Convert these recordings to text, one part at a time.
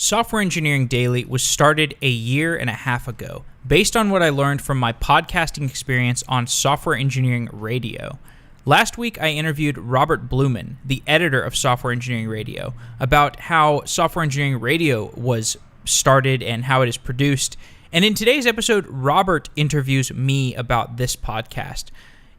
Software Engineering Daily was started a year and a half ago, based on what I learned from my podcasting experience on Software Engineering Radio. Last week, I interviewed Robert Blumen, the editor of Software Engineering Radio, about how Software Engineering Radio was started and how it is produced. And in today's episode, Robert interviews me about this podcast.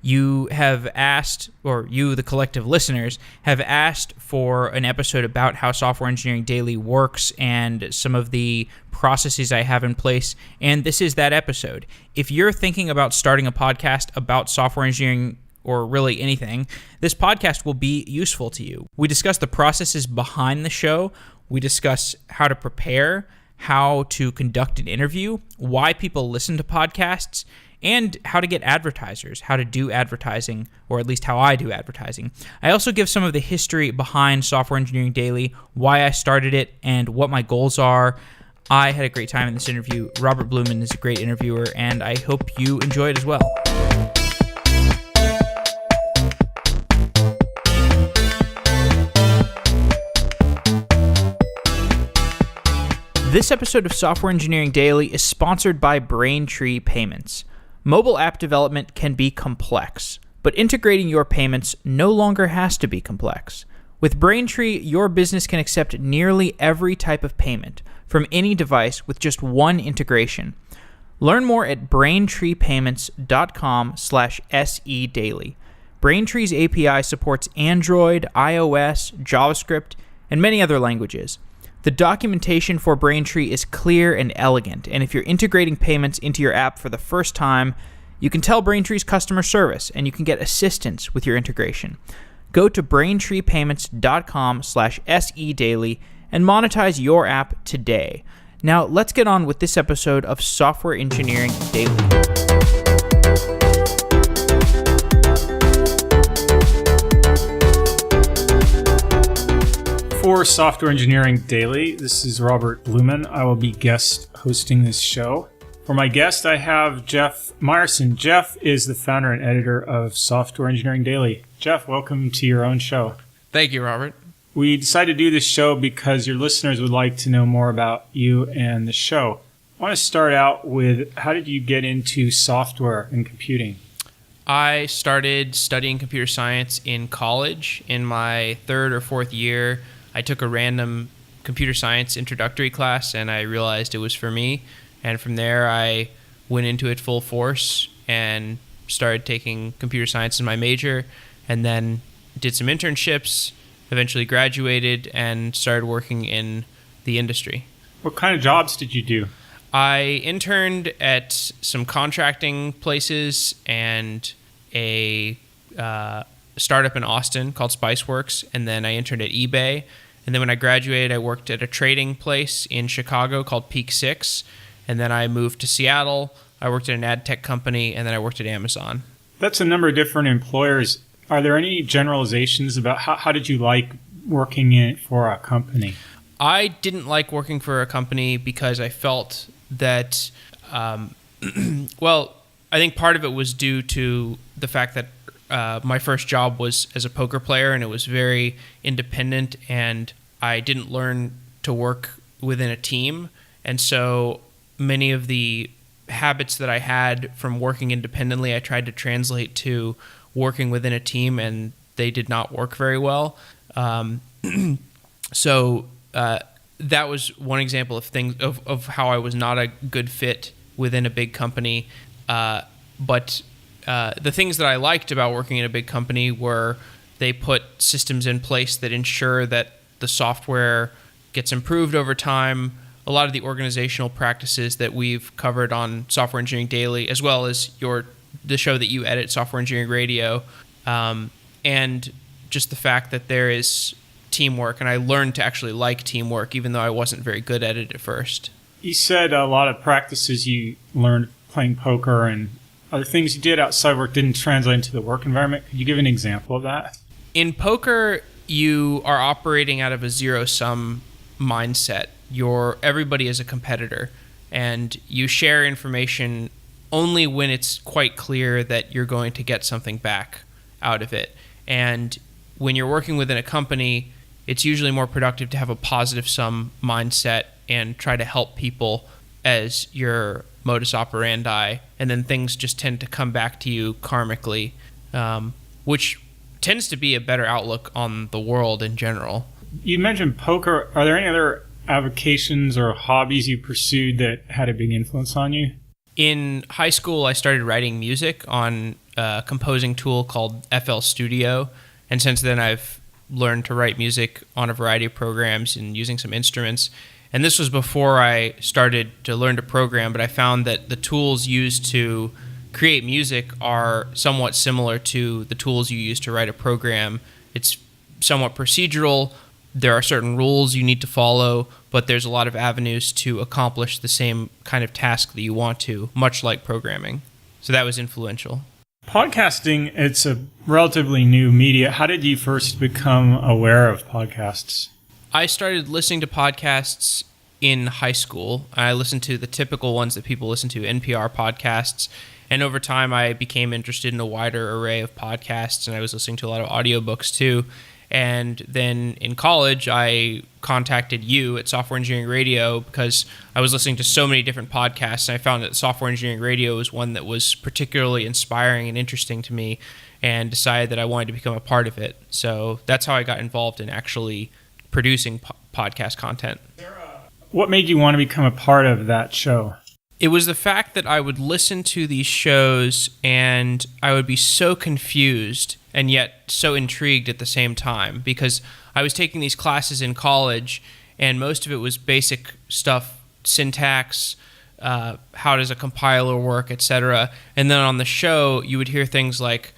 You have asked, or you, the collective listeners, have asked for an episode about how Software Engineering Daily works and some of the processes I have in place, and this is that episode. If you're thinking about starting a podcast about software engineering or really anything, this podcast will be useful to you. We discuss the processes behind the show. We discuss how to prepare, how to conduct an interview, why people listen to podcasts, and how to get advertisers, how to do advertising, or at least how I do advertising. I also give some of the history behind Software Engineering Daily, why I started it, and what my goals are. I had a great time in this interview. Robert Blumen is a great interviewer, and I hope you enjoy it as well. This episode of Software Engineering Daily is sponsored by Braintree Payments. Mobile app development can be complex, but integrating your payments no longer has to be complex. With Braintree, your business can accept nearly every type of payment from any device with just one integration. Learn more at braintreepayments.com/sedaily. Braintree's API supports Android, iOS, JavaScript, and many other languages. The documentation for Braintree is clear and elegant, and if you're integrating payments into your app for the first time, you can tell Braintree's customer service, and you can get assistance with your integration. Go to braintreepayments.com/sedaily and monetize your app today. Now, let's get on with this episode of Software Engineering Daily. For Software Engineering Daily, this is Robert Blumen. I will be guest hosting this show. For my guest, I have Jeff Meyerson. Jeff is the founder and editor of Software Engineering Daily. Jeff, welcome to your own show. Thank you, Robert. We decided to do this show because your listeners would like to know more about you and the show. I want to start out with, how did you get into software and computing? I started studying computer science in college. In my third or fourth year, I took a random computer science introductory class, and I realized it was for me. And from there, I went into it full force and started taking computer science as my major, and then did some internships, eventually graduated, and started working in the industry. What kind of jobs did you do? I interned at some contracting places and a startup in Austin called Spiceworks, and then I interned at eBay. And then when I graduated, I worked at a trading place in Chicago called Peak 6, and then I moved to Seattle. I worked at an ad tech company, and then I worked at Amazon. That's a number of different employers. Are there any generalizations about how did you like working for a company? I didn't like working for a company because I felt that, I think part of it was due to the fact that my first job was as a poker player, and it was very independent, and I didn't learn to work within a team. And so many of the habits that I had from working independently, I tried to translate to working within a team, and they did not work very well. So that was one example of things of how I was not a good fit within a big company. But the things that I liked about working in a big company were they put systems in place that ensure that the software gets improved over time. A lot of the organizational practices that we've covered on Software Engineering Daily, as well as the show that you edit, Software Engineering Radio, and just the fact that there is teamwork, and I learned to actually like teamwork, even though I wasn't very good at it at first. You said a lot of practices you learned playing poker and other things you did outside work didn't translate into the work environment. Could you give an example of that? In poker, you are operating out of a zero-sum mindset. Everybody is a competitor, and you share information only when it's quite clear that you're going to get something back out of it. And when you're working within a company, it's usually more productive to have a positive sum mindset and try to help people as your modus operandi, and then things just tend to come back to you karmically, which tends to be a better outlook on the world in general. You mentioned poker. Are there any other avocations or hobbies you pursued that had a big influence on you? In high school, I started writing music on a composing tool called FL Studio, and since then I've learned to write music on a variety of programs and using some instruments. And this was before I started to learn to program, but I found that the tools used to create music are somewhat similar to the tools you use to write a program. It's somewhat procedural. There are certain rules you need to follow, but there's a lot of avenues to accomplish the same kind of task that you want to, much like programming. So that was influential. Podcasting, it's a relatively new media. How did you first become aware of podcasts? I started listening to podcasts in high school. I listened to the typical ones that people listen to, NPR podcasts. And over time, I became interested in a wider array of podcasts, and I was listening to a lot of audiobooks too. And then in college, I contacted you at Software Engineering Radio because I was listening to so many different podcasts, and I found that Software Engineering Radio was one that was particularly inspiring and interesting to me, and decided that I wanted to become a part of it. So that's how I got involved in actually producing podcast content. What made you want to become a part of that show? It was the fact that I would listen to these shows and I would be so confused and yet so intrigued at the same time, because I was taking these classes in college and most of it was basic stuff, syntax, how does a compiler work, etc. And then on the show, you would hear things like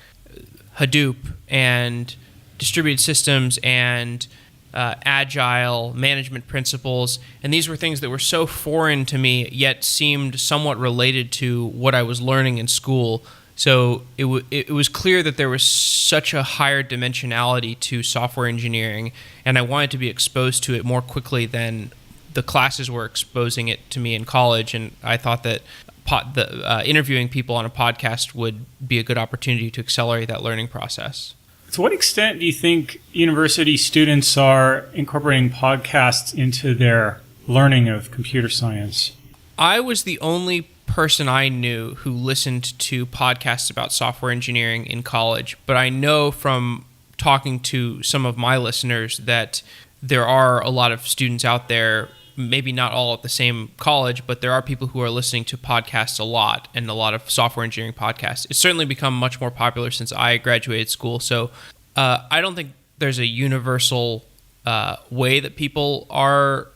Hadoop and distributed systems and agile management principles, and these were things that were so foreign to me yet seemed somewhat related to what I was learning in school. So it was clear that there was such a higher dimensionality to software engineering, and I wanted to be exposed to it more quickly than the classes were exposing it to me in college. And I thought that interviewing people on a podcast would be a good opportunity to accelerate that learning process. To what extent do you think university students are incorporating podcasts into their learning of computer science? I was the only person I knew who listened to podcasts about software engineering in college, but I know from talking to some of my listeners that there are a lot of students out there, maybe not all at the same college, but there are people who are listening to podcasts a lot, and a lot of software engineering podcasts. It's certainly become much more popular since I graduated school. So I don't think there's a universal way that people are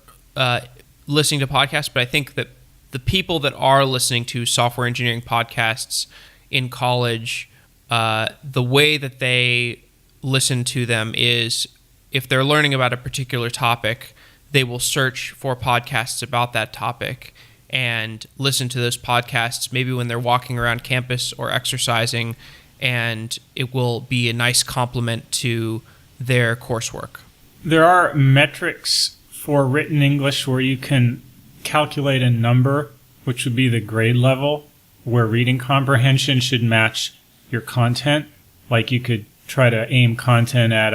listening to podcasts, but I think that the people that are listening to software engineering podcasts in college, the way that they listen to them is if they're learning about a particular topic, they will search for podcasts about that topic and listen to those podcasts maybe when they're walking around campus or exercising, and it will be a nice complement to their coursework. There are metrics for written English where you can calculate a number, which would be the grade level, where reading comprehension should match your content. Like you could try to aim content at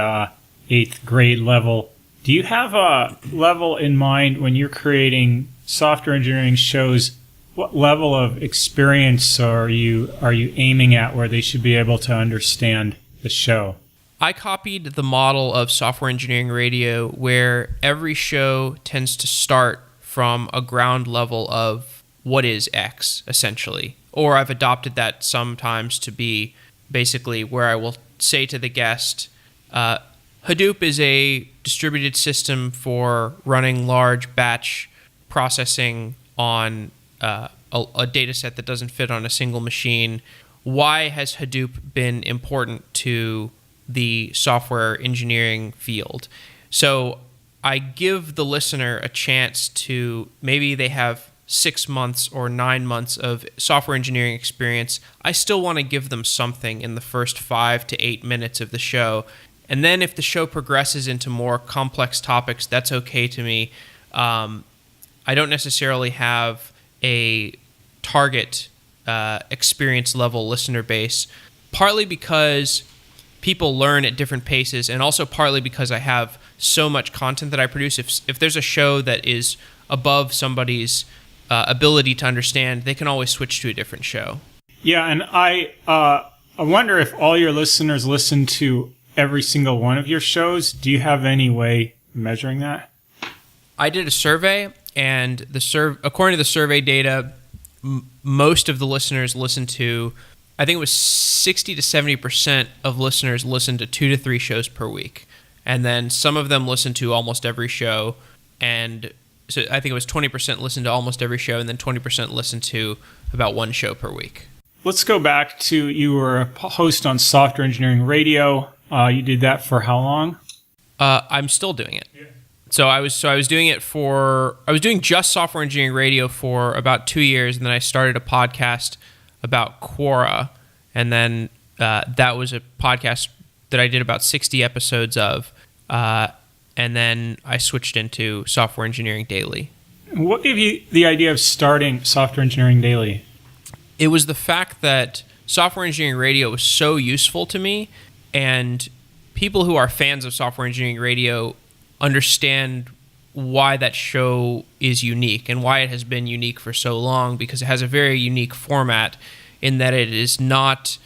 8th grade level. Do you have a level in mind when you're creating software engineering shows? What level of experience are you aiming at where they should be able to understand the show? I copied the model of Software Engineering Radio where every show tends to start from a ground level of what is X, essentially. Or I've adopted that sometimes to be basically where I will say to the guest, Hadoop is a distributed system for running large batch processing on a data set that doesn't fit on a single machine. Why has Hadoop been important to the software engineering field? So I give the listener a chance to, maybe they have 6 months or 9 months of software engineering experience. I still want to give them something in the first 5 to 8 minutes of the show. And then if the show progresses into more complex topics, that's okay to me. I don't necessarily have a target experience level listener base, partly because people learn at different paces, and also partly because I have so much content that I produce. If there's a show that is above somebody's ability to understand, they can always switch to a different show. Yeah, and I wonder if all your listeners listen to every single one of your shows. Do you have any way of measuring that? I did a survey, and according to the survey data, most of the listeners listen to, I think it was 60 to 70% of listeners listen to 2 to 3 shows per week. And then some of them listen to almost every show. And so I think it was 20% listen to almost every show, and then 20% listen to about 1 show per week. Let's go back to, you were a host on Software Engineering Radio. You did that for how long? I'm still doing it. Yeah. So I was doing it I was doing just Software Engineering Radio for about 2 years, and then I started a podcast about Quora, and then that was a podcast that I did about 60 episodes of, and then I switched into Software Engineering Daily. What gave you the idea of starting Software Engineering Daily? It was the fact that Software Engineering Radio was so useful to me, and people who are fans of Software Engineering Radio understand why that show is unique and why it has been unique for so long, because it has a very unique format in that it is not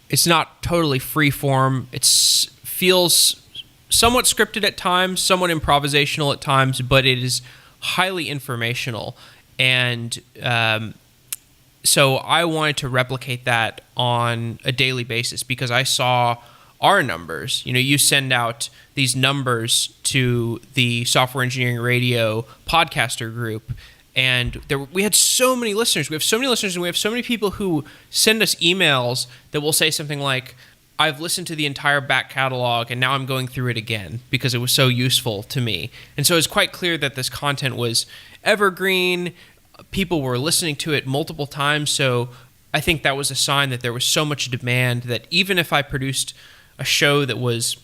it's not totally free form. It feels somewhat scripted at times, somewhat improvisational at times, but it is highly informational. And so I wanted to replicate that on a daily basis because I saw our numbers. You send out these numbers to the Software Engineering Radio podcaster group, and we had so many listeners. We have so many listeners, and we have so many people who send us emails that will say something like, I've listened to the entire back catalog, and now I'm going through it again because it was so useful to me. And so it's quite clear that this content was evergreen. People were listening to it multiple times, so I think that was a sign that there was so much demand that even if I produced a show that was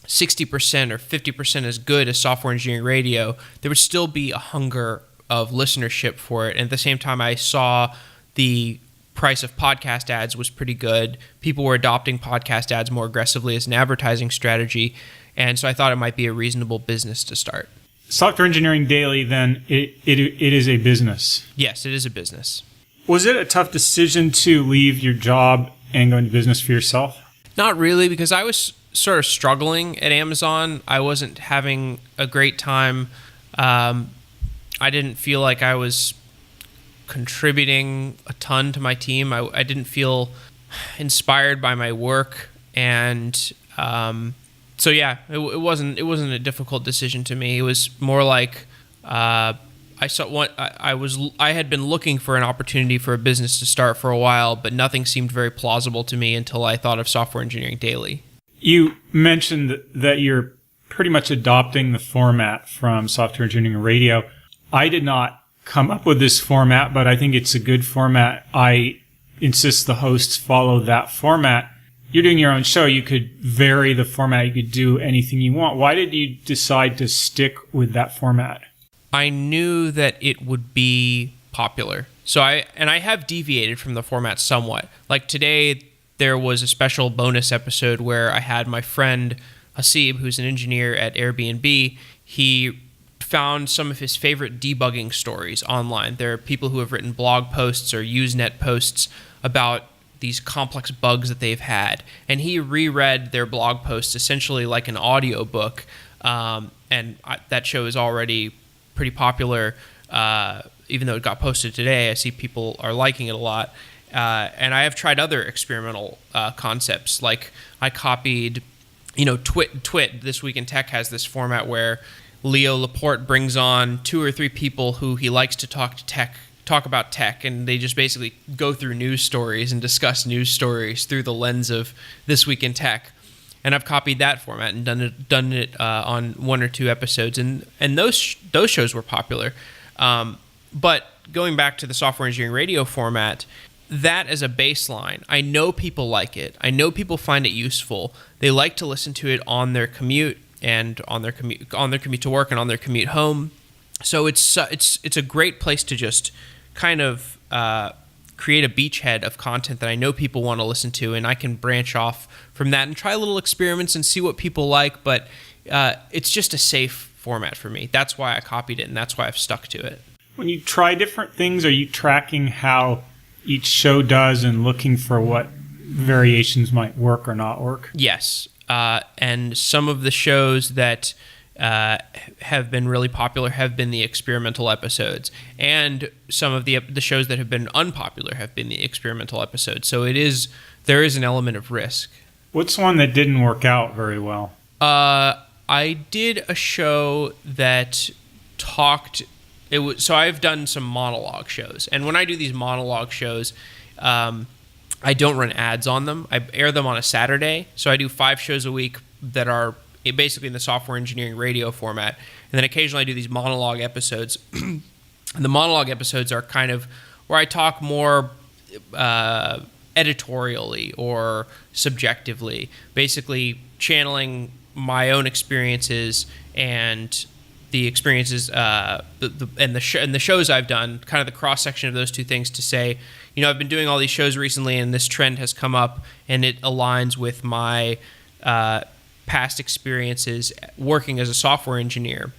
60% or 50% as good as Software Engineering Radio, there would still be a hunger of listenership for it. And at the same time, I saw the price of podcast ads was pretty good. People were adopting podcast ads more aggressively as an advertising strategy, and so I thought it might be a reasonable business to start. Software Engineering Daily, then, it is a business. Yes, it is a business. Was it a tough decision to leave your job and go into business for yourself? Not really, because I was sort of struggling at Amazon. I wasn't having a great time. I didn't feel like I was contributing a ton to my team. I didn't feel inspired by my work, and so yeah, it wasn't a difficult decision to me. It was more like I had been looking for an opportunity for a business to start for a while, but nothing seemed very plausible to me until I thought of Software Engineering Daily. You mentioned that you're pretty much adopting the format from Software Engineering Radio. I did not come up with this format, but I think it's a good format. I insist the hosts follow that format. You're doing your own show. You could vary the format. You could do anything you want. Why did you decide to stick with that format? I knew that it would be popular. So I have deviated from the format somewhat. Like today, there was a special bonus episode where I had my friend Hasib, who's an engineer at Airbnb. He found some of his favorite debugging stories online. There are people who have written blog posts or Usenet posts about these complex bugs that they've had. And he reread their blog posts essentially like an audiobook. That show is already pretty popular. Even though it got posted today, I see people are liking it a lot. And I have tried other experimental concepts. Like I copied, Twit. This Week in Tech has this format where Leo Laporte brings on 2 or 3 people who he likes to talk about tech, and they just basically go through news stories and discuss news stories through the lens of This Week in Tech. And I've copied that format and done it on 1 or 2 episodes, and those shows were popular. But going back to the Software Engineering Radio format, that as a baseline, I know people like it. I know people find it useful. They like to listen to it on their commute and on their commute to work and on their commute home. So it's a great place to just kind of create a beachhead of content that I know people want to listen to, and I can branch off from that and try little experiments and see what people like. But it's just a safe format for me. That's why I copied it, and that's why I've stuck to it. When you try different things, are you tracking how each show does and looking for what variations might work or not work? Yes. And some of the shows that have been really popular have been the experimental episodes, and some of the shows that have been unpopular have been the experimental episodes. So there is an element of risk. What's one that didn't work out very well? I did a show that talked. So I've done some monologue shows, and when I do these monologue shows, I don't run ads on them. I air them on a Saturday, so I do 5 shows a week that are basically in the software engineering radio format, and then occasionally I do these monologue episodes. And the monologue episodes are kind of where I talk more editorially or subjectively, basically channeling my own experiences and the experiences and the shows I've done, kind of the cross section of those two things, to say, I've been doing all these shows recently, and this trend has come up, and it aligns with my past experiences working as a software engineer.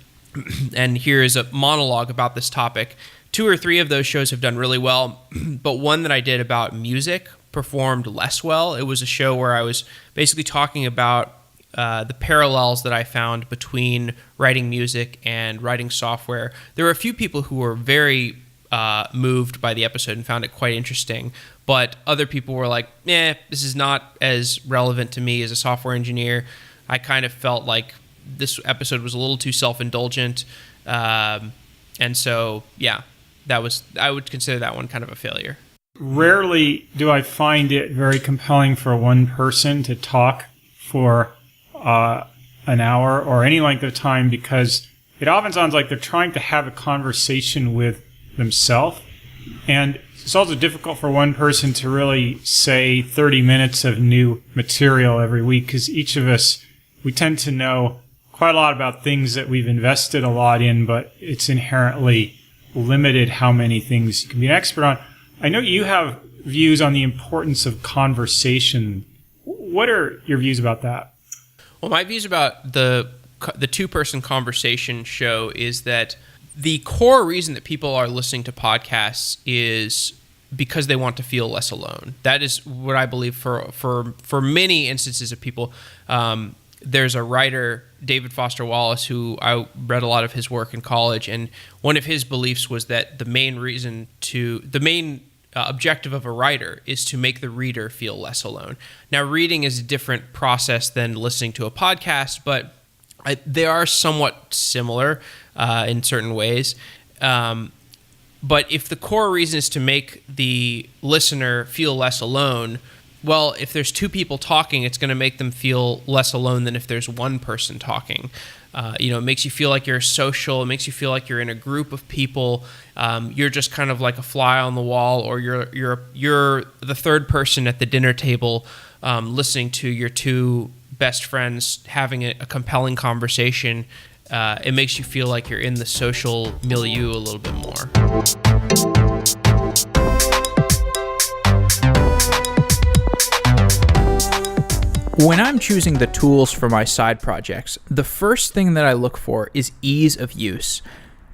And here is a monologue about this topic. 2 or 3 of those shows have done really well, but one that I did about music performed less well. It was a show where I was basically talking about the parallels that I found between writing music and writing software. There were a few people who were very moved by the episode and found it quite interesting, but other people were like, this is not as relevant to me as a software engineer. I kind of felt like this episode was a little too self-indulgent. And so, I would consider that one kind of a failure. Rarely do I find it very compelling for one person to talk for an hour or any length of time, because it often sounds like they're trying to have a conversation with themselves. And it's also difficult for one person to really say 30 minutes of new material every week, because each of us, we tend to know quite a lot about things that we've invested a lot in, but it's inherently limited how many things you can be an expert on. I know you have views on the importance of conversation. What are your views about that? Well, my views about the 2-person conversation show is that the core reason that people are listening to podcasts is because they want to feel less alone. That is what I believe for many instances of people. There's a writer, David Foster Wallace, who I read a lot of his work in college, and one of his beliefs was that the main objective of a writer is to make the reader feel less alone. Now, reading is a different process than listening to a podcast, but they are somewhat similar in certain ways. But if the core reason is to make the listener feel less alone, well, if there's 2 people talking, it's going to make them feel less alone than if there's 1 person talking. It makes you feel like you're social. It makes you feel like you're in a group of people. You're just kind of like a fly on the wall, or you're the third person at the dinner table, listening to your 2 best friends having a compelling conversation. It makes you feel like you're in the social milieu a little bit more. When I'm choosing the tools for my side projects, the first thing that I look for is ease of use.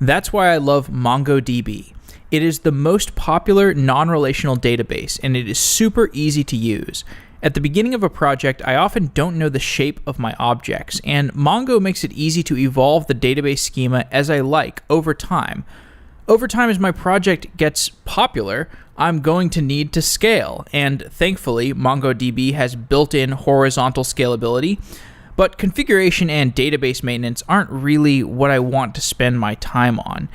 That's why I love MongoDB. It is the most popular non-relational database, and it is super easy to use. At the beginning of a project, I often don't know the shape of my objects, and Mongo makes it easy to evolve the database schema as I like over time. Over time, as my project gets popular, I'm going to need to scale, and thankfully, MongoDB has built-in horizontal scalability, but configuration and database maintenance aren't really what I want to spend my time on.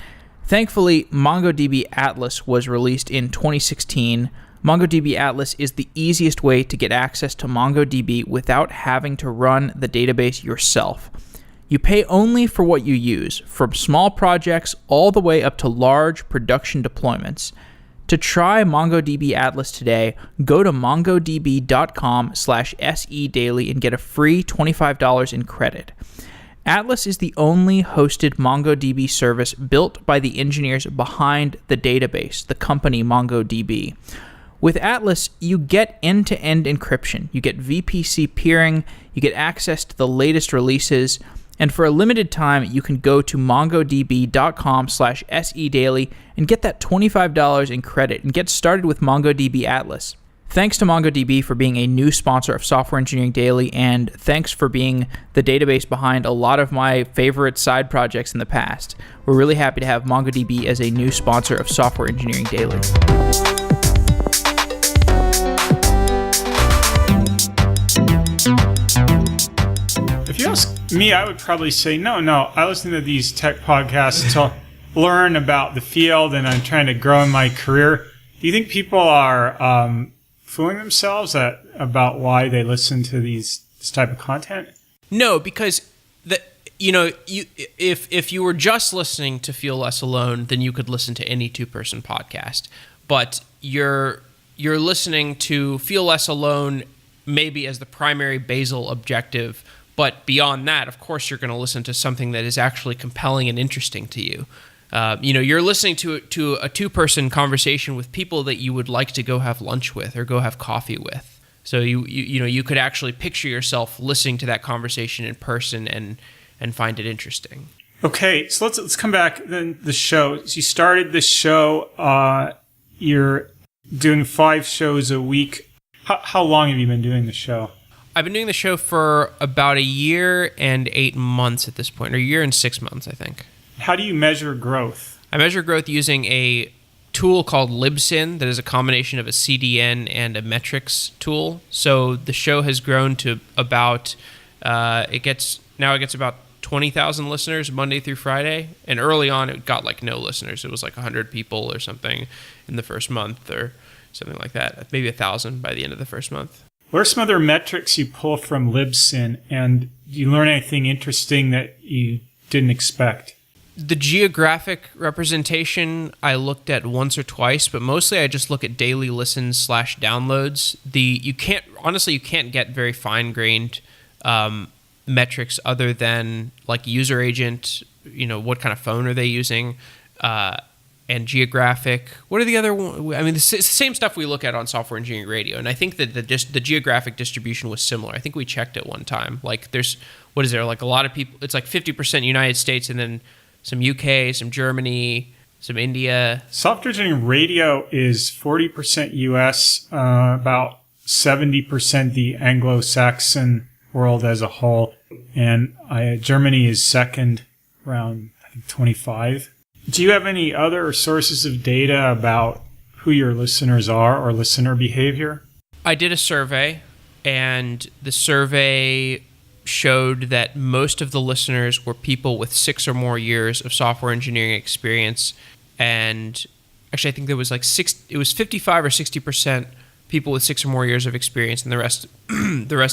Thankfully, Mongodb Atlas was released in 2016. MongoDb Atlas is the easiest way to get access to MongoDB without having to run the database yourself. You pay only for what you use, from small projects all the way up to large production deployments. To try MongoDB Atlas today, go to mongodb.com/sedaily and get a free $25 in credit. Atlas is the only hosted MongoDB service built by the engineers behind the database, the company MongoDB. With Atlas, you get end-to-end encryption, you get VPC peering, you get access to the latest releases, and for a limited time, you can go to mongodb.com/sedaily and get that $25 in credit and get started with MongoDB Atlas. Thanks to MongoDB for being a new sponsor of Software Engineering Daily, and thanks for being the database behind a lot of my favorite side projects in the past. We're really happy to have MongoDB as a new sponsor of Software Engineering Daily. If you ask me, I would probably say no. I listen to these tech podcasts to learn about the field, and I'm trying to grow in my career. Do you think people are fooling themselves about why they listen to this type of content? No, because if you were just listening to Feel Less Alone, then you could listen to any two-person podcast. But you're listening to Feel Less Alone maybe as the primary basal objective. But beyond that, of course, you're going to listen to something that is actually compelling and interesting to you. You're listening to a two-person conversation with people that you would like to go have lunch with or go have coffee with. So you could actually picture yourself listening to that conversation in person and find it interesting. Okay, so let's come back then. The show. So you started the show. You're doing 5 shows a week. How long have you been doing the show? I've been doing the show for about a year and 8 months at this point, or a year and 6 months, I think. How do you measure growth? I measure growth using a tool called Libsyn that is a combination of a CDN and a metrics tool. So the show has grown to about, it gets about 20,000 listeners Monday through Friday. And early on, it got like no listeners. It was like 100 people or something in the first month or something like that. Maybe 1,000 by the end of the first month. What are some other metrics you pull from Libsyn, and do you learn anything interesting that you didn't expect? The geographic representation I looked at once or twice, but mostly I just look at daily listens / downloads. You can't get very fine-grained metrics other than like user agent, what kind of phone are they using, and geographic. What are the other one? I mean, it's the same stuff we look at on Software Engineering Radio, and I think that the geographic distribution was similar. I think we checked it one time. Like there's, what is there, like a lot of people, it's like 50% United States and then some UK, some Germany, some India. Software Engineering Radio is 40% US, about 70% the Anglo-Saxon world as a whole, and Germany is second, around I think 25. Do you have any other sources of data about who your listeners are or listener behavior? I did a survey, and the survey showed that most of the listeners were people with 6 or more years of software engineering experience. And actually, I think there was like it was 55 or 60% people with 6 or more years of experience, and the rest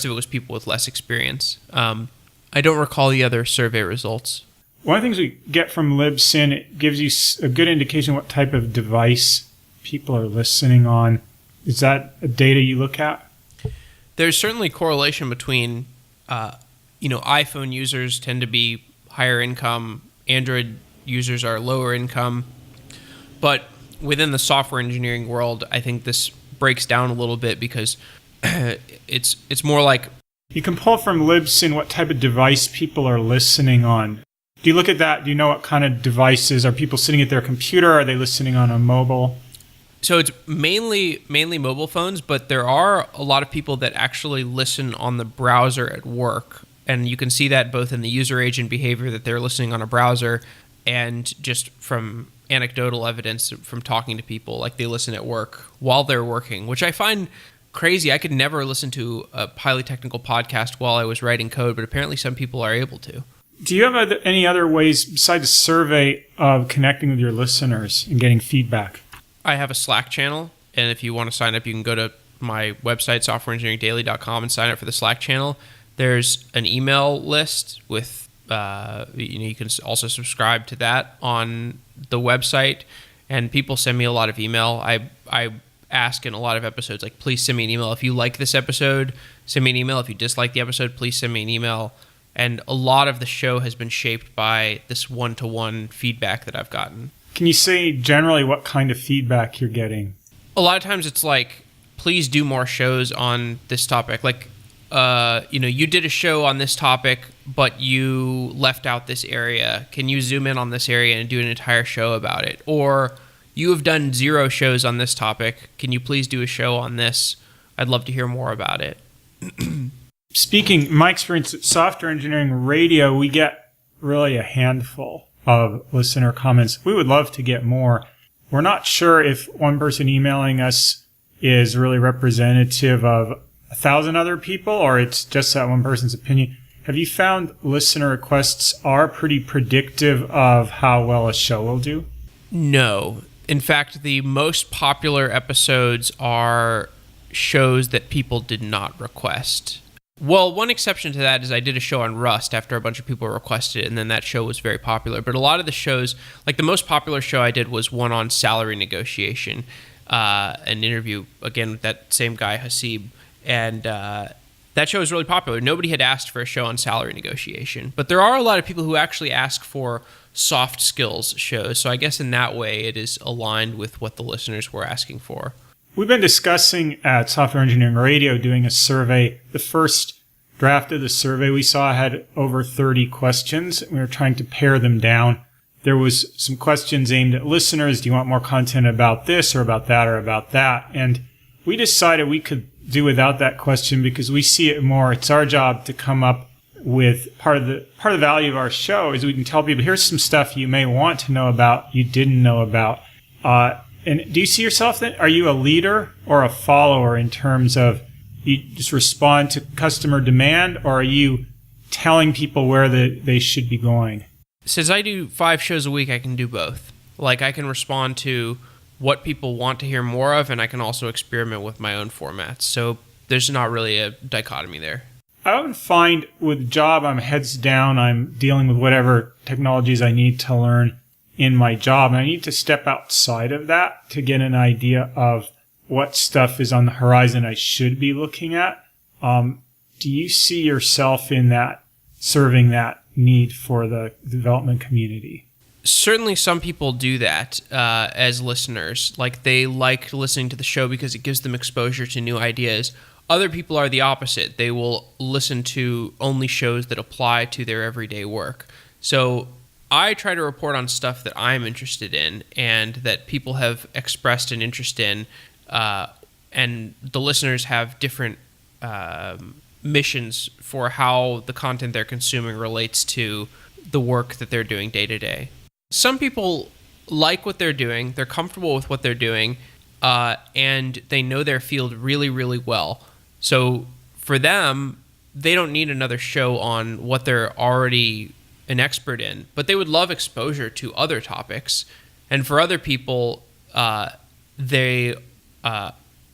of it was people with less experience. I don't recall the other survey results. One of the things we get from Libsyn, it gives you a good indication what type of device people are listening on. Is that a data you look at? There's certainly correlation between, iPhone users tend to be higher income, Android users are lower income. But within the software engineering world, I think this breaks down a little bit because it's more like... You can pull from Libsyn what type of device people are listening on. Do you look at that? Do you know what kind of devices? Are people sitting at their computer? Are they listening on a mobile? So it's mainly mobile phones, but there are a lot of people that actually listen on the browser at work. And you can see that both in the user agent behavior that they're listening on a browser and just from anecdotal evidence from talking to people, like they listen at work while they're working, which I find crazy. I could never listen to a highly technical podcast while I was writing code, but apparently some people are able to. Do you have any other ways besides a survey of connecting with your listeners and getting feedback? I have a Slack channel, and if you want to sign up, you can go to my website, softwareengineeringdaily.com, and sign up for the Slack channel. There's an email list with, you can also subscribe to that on the website, and people send me a lot of email. I ask in a lot of episodes, like, please send me an email. If you like this episode, send me an email. If you dislike the episode, please send me an email. And a lot of the show has been shaped by this one-to-one feedback that I've gotten. Can you say generally what kind of feedback you're getting? A lot of times it's like, please do more shows on this topic. Like, you did a show on this topic, but you left out this area. Can you zoom in on this area and do an entire show about it? Or you have done 0 shows on this topic. Can you please do a show on this? I'd love to hear more about it. Speaking, my experience at Software Engineering Radio, we get really a handful of listener comments. We would love to get more. We're not sure if one person emailing us is really representative of 1,000 other people or it's just that one person's opinion. Have you found listener requests are pretty predictive of how well a show will do? No. In fact, the most popular episodes are shows that people did not request. Well, one exception to that is I did a show on Rust after a bunch of people requested it, and then that show was very popular. But a lot of the shows, like the most popular show I did was one on salary negotiation, an interview, again, with that same guy, Hasib. And that show was really popular. Nobody had asked for a show on salary negotiation. But there are a lot of people who actually ask for soft skills shows. So I guess in that way, it is aligned with what the listeners were asking for. We've been discussing at Software Engineering Radio doing a survey. The first draft of the survey we saw had over 30 questions. We were trying to pare them down. There was some questions aimed at listeners. Do you want more content about this or about that or about that? And we decided we could do without that question because we see it more. It's our job to come up with part of the value of our show is we can tell people, here's some stuff you may want to know about, you didn't know about. And do you see yourself then? Are you a leader or a follower in terms of you just respond to customer demand, or are you telling people where they should be going? Since I do 5 shows a week, I can do both. Like I can respond to what people want to hear more of, and I can also experiment with my own formats. So there's not really a dichotomy there. I often find with the job, I'm heads down. I'm dealing with whatever technologies I need to learn in my job. And I need to step outside of that to get an idea of what stuff is on the horizon I should be looking at. Do you see yourself in that, serving that need for the development community? Certainly some people do that as listeners. Like they like listening to the show because it gives them exposure to new ideas. Other people are the opposite. They will listen to only shows that apply to their everyday work. So I try to report on stuff that I'm interested in and that people have expressed an interest in, and the listeners have different missions for how the content they're consuming relates to the work that they're doing day to day. Some people like what they're doing, they're comfortable with what they're doing, and they know their field really, really well. So for them, they don't need another show on what they're already an expert in, but they would love exposure to other topics. And for other people, they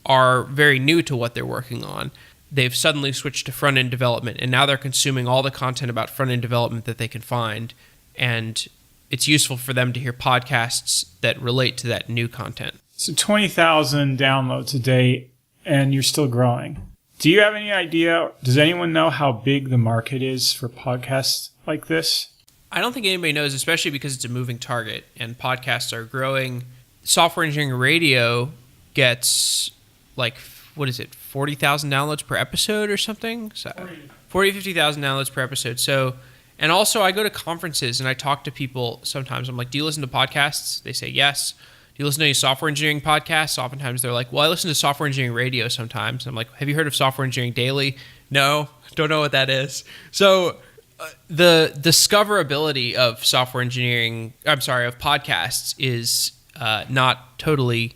are very new to what they're working on. They've suddenly switched to front-end development, and now they're consuming all the content about front-end development that they can find. And it's useful for them to hear podcasts that relate to that new content. So 20,000 downloads a day, and you're still growing. Do you have any idea, does anyone know how big the market is for podcasts like this? I don't think anybody knows, especially because it's a moving target, and podcasts are growing. Software Engineering Radio gets, 40,000 downloads per episode or something? 50,000 downloads per episode. So, and also I go to conferences and I talk to people sometimes. I'm like, do you listen to podcasts? They say yes. Do you listen to any software engineering podcasts? Oftentimes they're like, well, I listen to Software Engineering Radio sometimes. I'm like, have you heard of Software Engineering Daily? No, don't know what that is. So the discoverability of of podcasts is not totally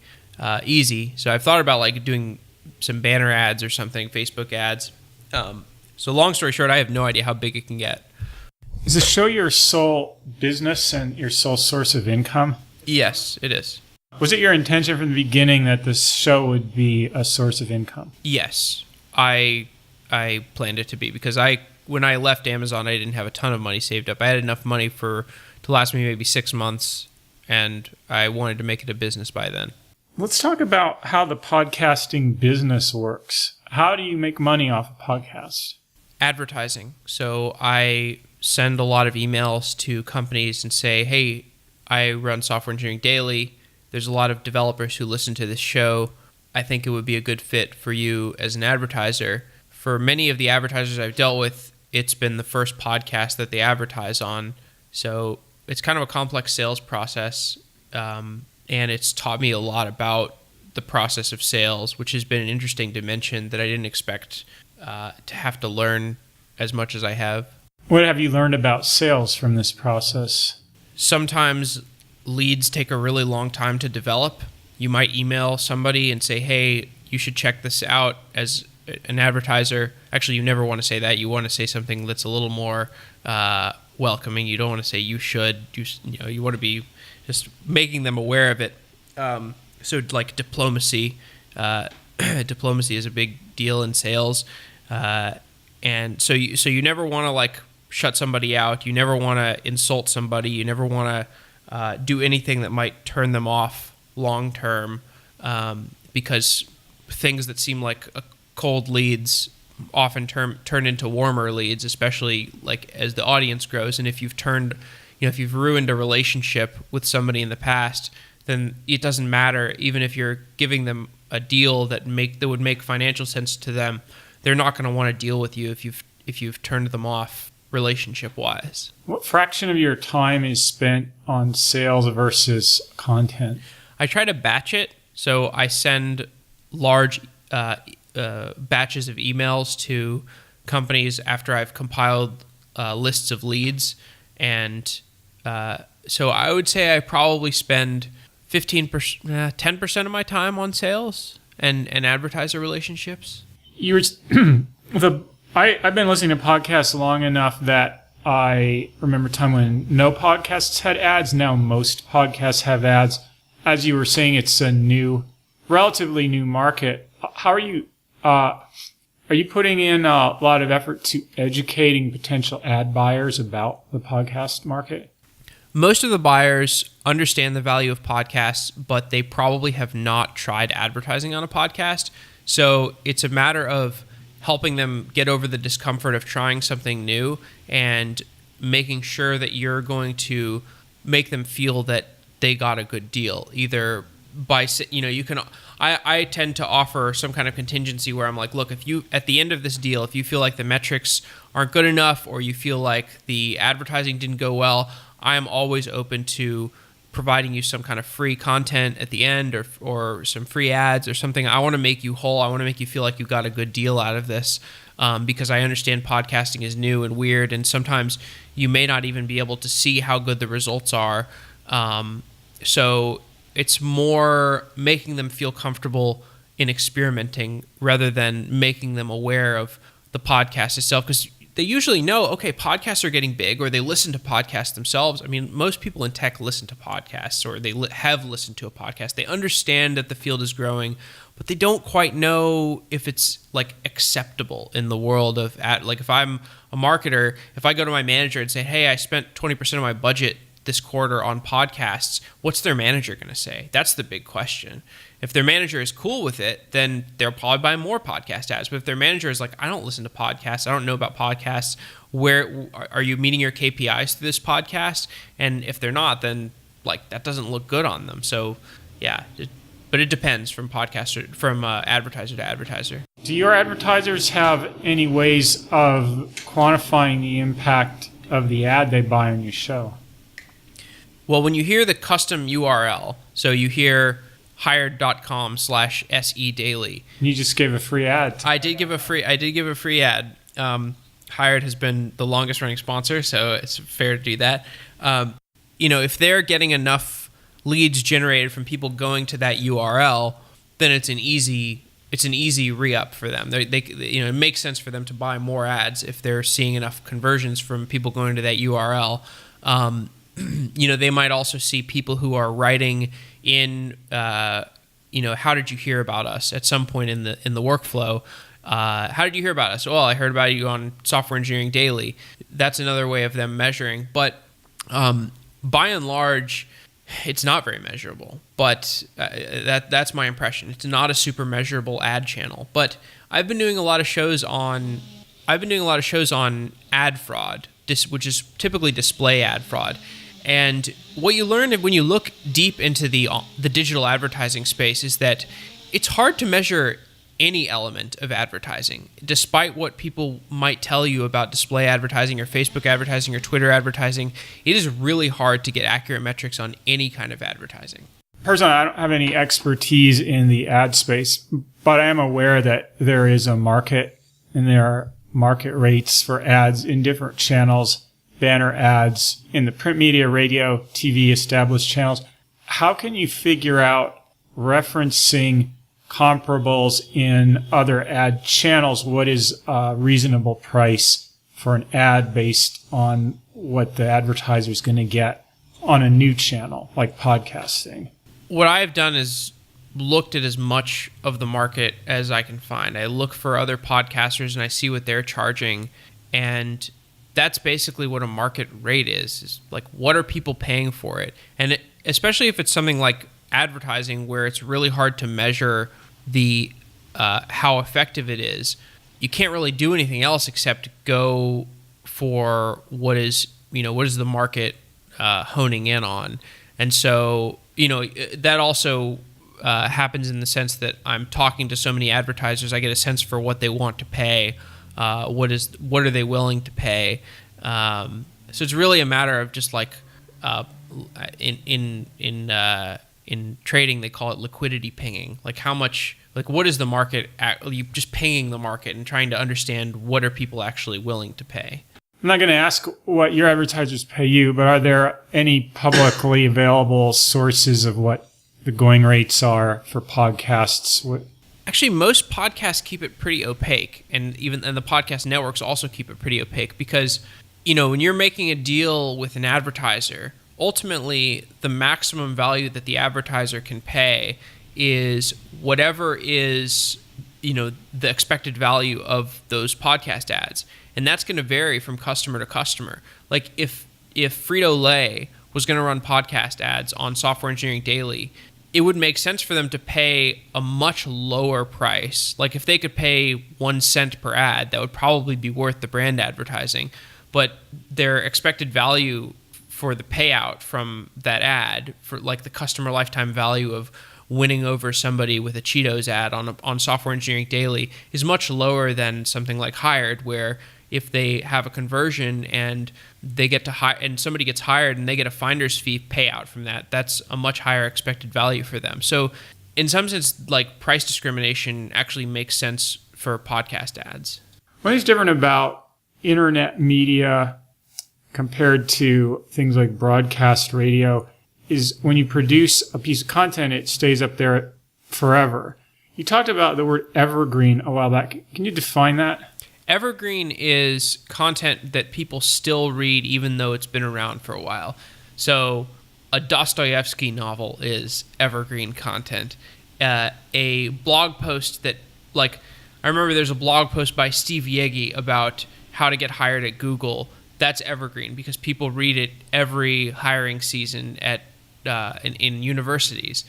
easy. So I've thought about doing some banner ads or something, Facebook ads. So long story short, I have no idea how big it can get. Is the show your sole business and your sole source of income? Yes, it is. Was it your intention from the beginning that this show would be a source of income? Yes, I planned it to be because when I left Amazon, I didn't have a ton of money saved up. I had enough money to last me maybe 6 months, and I wanted to make it a business by then. Let's talk about how the podcasting business works. How do you make money off a podcast? advertising. So I send a lot of emails to companies and say, hey, I run Software Engineering Daily. There's a lot of developers who listen to this show. I think it would be a good fit for you as an advertiser. For many of the advertisers I've dealt with, it's been the first podcast that they advertise on. So it's kind of a complex sales process, and it's taught me a lot about the process of sales, which has been an interesting dimension that I didn't expect to have to learn as much as I have. What have you learned about sales from this process? Sometimes leads take a really long time to develop. You might email somebody and say, hey, you should check this out as an advertiser. Actually, you never want to say that. You want to say something that's a little more welcoming. You don't want to say you should. You want to be just making them aware of it. So like diplomacy. Diplomacy is a big deal in sales. And so you never want to like shut somebody out. You never want to insult somebody. You never want to do anything that might turn them off long term, because things that seem like cold leads often turn into warmer leads, especially like as the audience grows. And if you've ruined a relationship with somebody in the past, then it doesn't matter. Even if you're giving them a deal that would make financial sense to them, they're not going to want to deal with you if you've turned them off relationship wise. What fraction of your time is spent on sales versus content? I try to batch it. So I send large batches of emails to companies after I've compiled lists of leads. And so I would say I probably spend 10% of my time on sales and advertiser relationships. I've been listening to podcasts long enough that I remember a time when no podcasts had ads. Now most podcasts have ads. As you were saying, it's a relatively new market. How are you putting in a lot of effort to educating potential ad buyers about the podcast market? Most of the buyers understand the value of podcasts, but they probably have not tried advertising on a podcast. So it's a matter of helping them get over the discomfort of trying something new and making sure that you're going to make them feel that they got a good deal. Either by, I tend to offer some kind of contingency where I'm like, look, if you, at the end of this deal, if you feel like the metrics aren't good enough or you feel like the advertising didn't go well, I am always open to providing you some kind of free content at the end or some free ads or something. I want to make you whole. I want to make you feel like you got a good deal out of this, because I understand podcasting is new and weird, and sometimes you may not even be able to see how good the results are. So it's more making them feel comfortable in experimenting rather than making them aware of the podcast itself, because they usually know, okay, podcasts are getting big, or they listen to podcasts themselves. I mean, most people in tech listen to podcasts, or they have listened to a podcast. They understand that the field is growing, but they don't quite know if it's like acceptable in the world of like if I'm a marketer, if I go to my manager and say, hey, I spent 20% of my budget this quarter on podcasts, what's their manager going to say? That's the big question. If their manager is cool with it, then they'll probably buy more podcast ads. But if their manager is like, I don't listen to podcasts, I don't know about podcasts, where are you meeting your KPIs through this podcast? And if they're not, then like that doesn't look good on them. So yeah, but it depends from advertiser to advertiser. Do your advertisers have any ways of quantifying the impact of the ad they buy on your show? Well, when you hear the custom URL, so you hear hired.com/SE daily. You just gave a free ad. I did give a free ad. Hired has been the longest running sponsor, so it's fair to do that. If they're getting enough leads generated from people going to that URL, then it's an easy re-up for them. It makes sense for them to buy more ads if they're seeing enough conversions from people going to that URL. They might also see people who are writing in, how did you hear about us at some point in the workflow? How did you hear about us? Well, I heard about you on Software Engineering Daily. That's another way of them measuring. But by and large, it's not very measurable. But that's my impression. It's not a super measurable ad channel. But I've been doing a lot of shows on I've been doing a lot of shows on ad fraud, which is typically display ad fraud. And what you learn when you look deep into the digital advertising space is that it's hard to measure any element of advertising. Despite what people might tell you about display advertising or Facebook advertising or Twitter advertising, it is really hard to get accurate metrics on any kind of advertising. Personally, I don't have any expertise in the ad space, but I am aware that there is a market and there are market rates for ads in different channels, banner ads in the print media, radio, TV, established channels. How can you figure out referencing comparables in other ad channels? What is a reasonable price for an ad based on what the advertiser is going to get on a new channel like podcasting? What I've done is looked at as much of the market as I can find. I look for other podcasters and I see what they're charging, and that's basically what a market rate is like what are people paying for it. And especially if it's something like advertising where it's really hard to measure the how effective it is, you can't really do anything else except go for what is the market honing in on. And so that also happens in the sense that I'm talking to so many advertisers, I get a sense for what they want to pay, what are they willing to pay. So it's really a matter of just like in trading they call it liquidity pinging. Like how much, like what is the market? You just pinging the market and trying to understand what are people actually willing to pay. I'm not going to ask what your advertisers pay you, but are there any publicly available sources of what the going rates are for podcasts? Actually, most podcasts keep it pretty opaque, and the podcast networks also keep it pretty opaque because, when you're making a deal with an advertiser, ultimately the maximum value that the advertiser can pay is whatever is, the expected value of those podcast ads. And that's going to vary from customer to customer. Like if Frito-Lay was going to run podcast ads on Software Engineering Daily, it would make sense for them to pay a much lower price. Like if they could pay 1 cent per ad, that would probably be worth the brand advertising. But their expected value for the payout from that ad, for like the customer lifetime value of winning over somebody with a Cheetos ad on Software Engineering Daily, is much lower than something like Hired, where if they have a conversion and they get to hire and somebody gets hired and they get a finder's fee payout from that, that's a much higher expected value for them. So in some sense, like price discrimination actually makes sense for podcast ads. What is different about internet media compared to things like broadcast radio is when you produce a piece of content, it stays up there forever. You talked about the word evergreen a while back. Can you define that? Evergreen is content that people still read even though it's been around for a while. So a Dostoevsky novel is evergreen content. A blog post that, like, I remember there's a blog post by Steve Yegi about how to get hired at Google. That's evergreen because people read it every hiring season at in universities.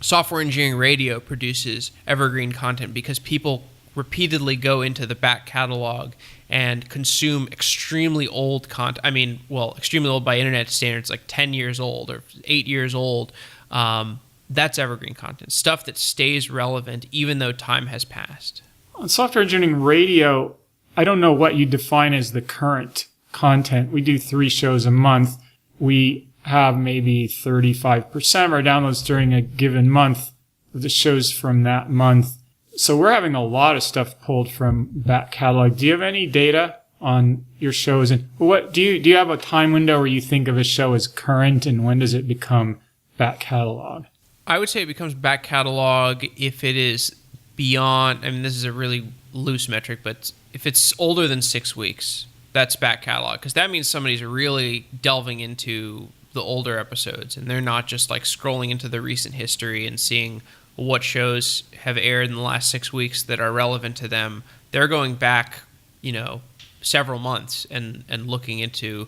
Software Engineering Radio produces evergreen content because people repeatedly go into the back catalog and consume extremely old content. I mean, well, extremely old by internet standards, like 10 years old or 8 years old. That's evergreen content, stuff that stays relevant even though time has passed. On Software Engineering Radio, I don't know what you define as the current content. We do 3 shows a month. We have maybe 35% of our downloads during a given month of the shows from that month. So we're having a lot of stuff pulled from back catalog. Do you have any data on your shows? And what do you have a time window where you think of a show as current, and when does it become back catalog? I would say it becomes back catalog if it is beyond, I mean, this is a really loose metric, but if it's older than 6 weeks, that's back catalog, because that means somebody's really delving into the older episodes and they're not just like scrolling into the recent history and seeing what shows have aired in the last 6 weeks that are relevant to them. They're going back, several months and looking into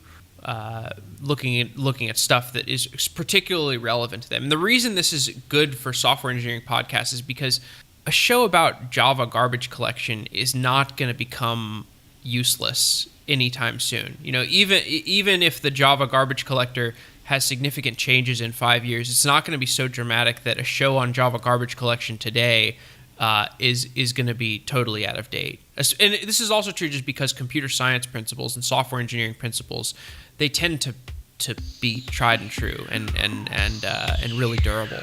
looking at stuff that is particularly relevant to them. And the reason this is good for software engineering podcasts is because a show about Java garbage collection is not going to become useless anytime soon. Even if the Java garbage collector has significant changes in 5 years, it's not going to be so dramatic that a show on Java garbage collection today is going to be totally out of date. And this is also true just because computer science principles and software engineering principles, they tend to be tried and true and really durable.